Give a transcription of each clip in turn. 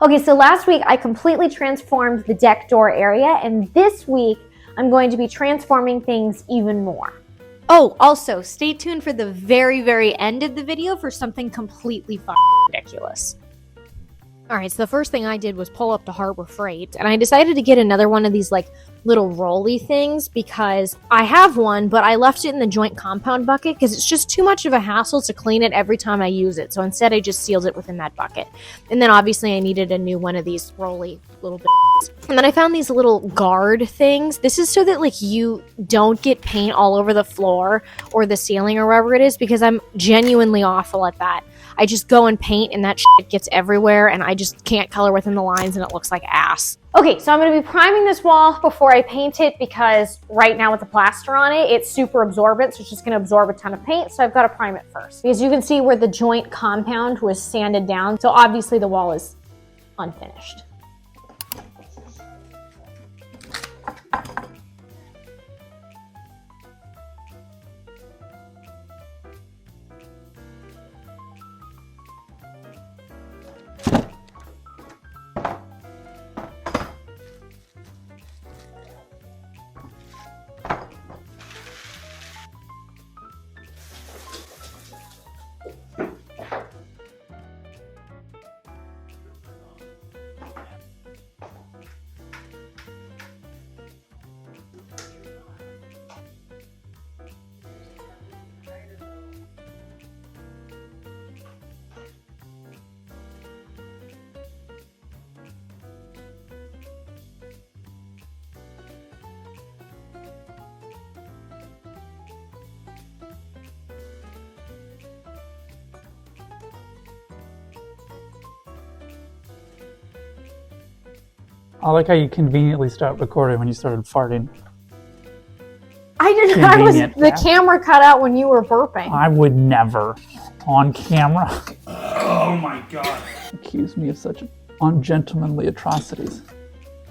Okay, so last week I completely transformed the deck door area, and this week I'm going to be transforming things even more. Oh, also, stay tuned for the very, very end of the video for something completely ridiculous. All right, so the first thing I did was pull up to Harbor Freight, and I decided to get another one of these like little rolly things because I have one, but I left it in the joint compound bucket because it's just too much of a hassle to clean it every time I use it. So instead I just sealed it within that bucket. And then obviously I needed a new one of these rolly little bits. And then I found these little guard things. This is so that like you don't get paint all over the floor or the ceiling or wherever it is, because I'm genuinely awful at that. I just go and paint and that shit gets everywhere and I just can't color within the lines and it looks like ass. Okay, so I'm going to be priming this wall before I paint it because right now with the plaster on it, it's super absorbent, so it's just going to absorb a ton of paint, so I've got to prime it first. Because you can see where the joint compound was sanded down, so obviously the wall is unfinished. I like how you conveniently stopped recording when you started farting. I didn't know the camera cut out when you were burping. I would never, on camera. Oh my god. Accuse me of such ungentlemanly atrocities.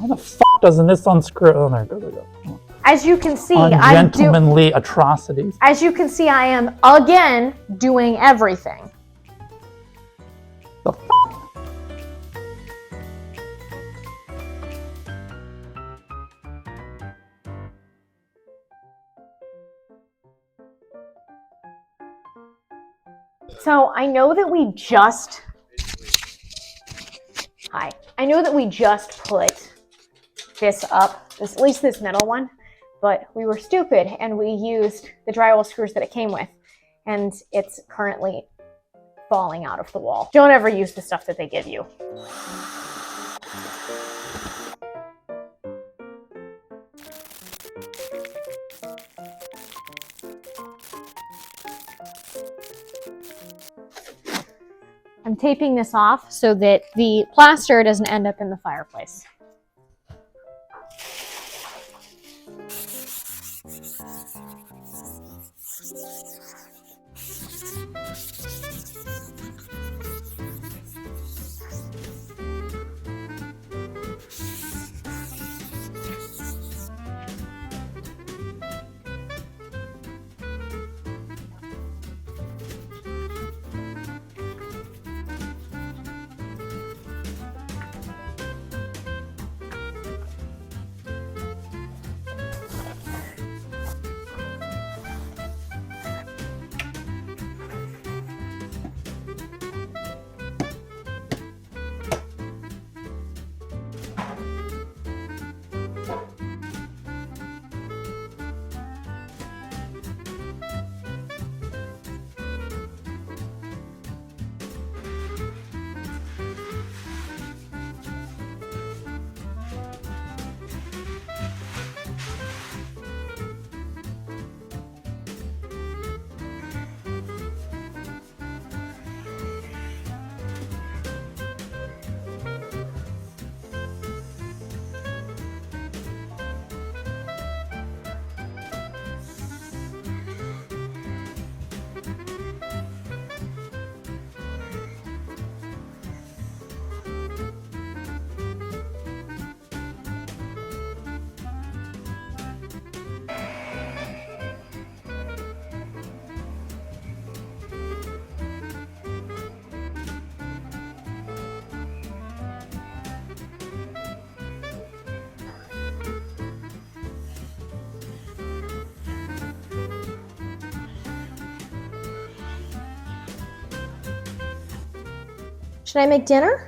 How the fuck doesn't this unscrew? Oh, there it goes. There it goes. As you can see, ungentlemanly atrocities. As you can see, I am again doing everything. The fuck? So I know that we just put this up, at least this middle one, but we were stupid and we used the drywall screws that it came with, and it's currently falling out of the wall. Don't ever use the stuff that they give you. I'm taping this off so that the plaster doesn't end up in the fireplace. Should I make dinner?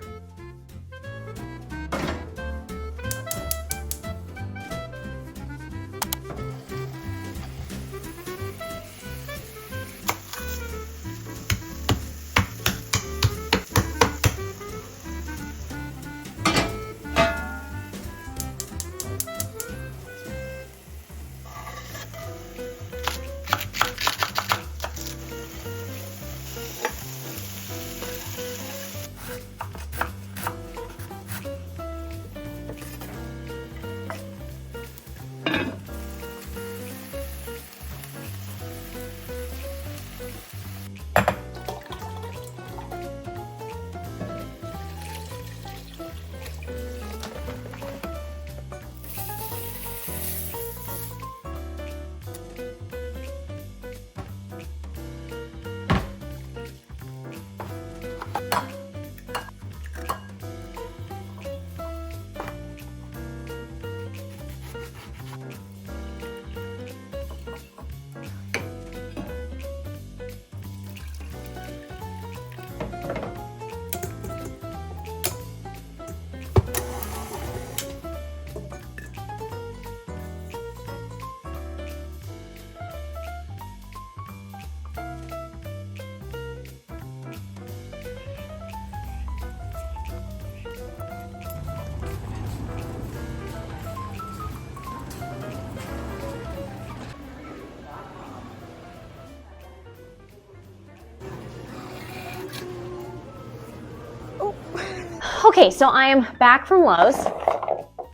Okay, so I am back from Lowe's.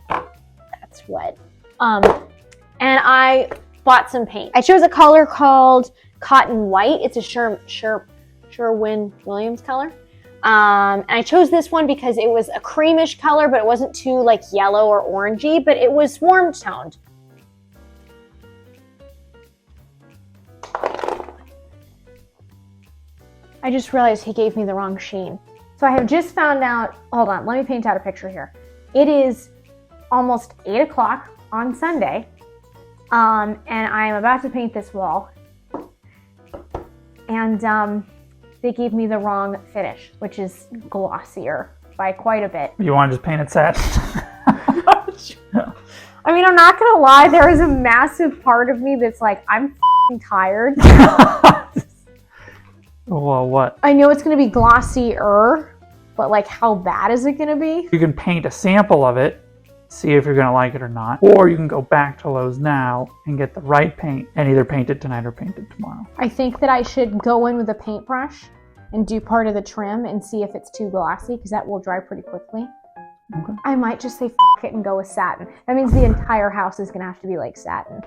That's wet. And I bought some paint. I chose a color called Cotton White. It's a Sherwin-Williams color. And I chose this one because it was a creamish color, but it wasn't too like yellow or orangey, but it was warm toned. I just realized he gave me the wrong sheen. So I have just found out, hold on, let me paint out a picture here. It is almost 8 o'clock on Sunday, and I am about to paint this wall. And they gave me the wrong finish, which is glossier by quite a bit. You want to just paint it satin? I mean, I'm not gonna lie, there is a massive part of me that's like, I'm f***ing tired. Well, what? I know it's gonna be glossier, but like how bad is it gonna be? You can paint a sample of it, see if you're gonna like it or not. Or you can go back to Lowe's now and get the right paint and either paint it tonight or paint it tomorrow. I think that I should go in with a paintbrush and do part of the trim and see if it's too glossy, because that will dry pretty quickly. Okay. I might just say f it and go with satin. That means the entire house is gonna have to be like satin.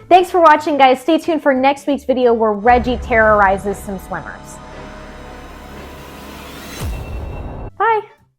Thanks for watching, guys. Stay tuned for next week's video where Reggie terrorizes some swimmers.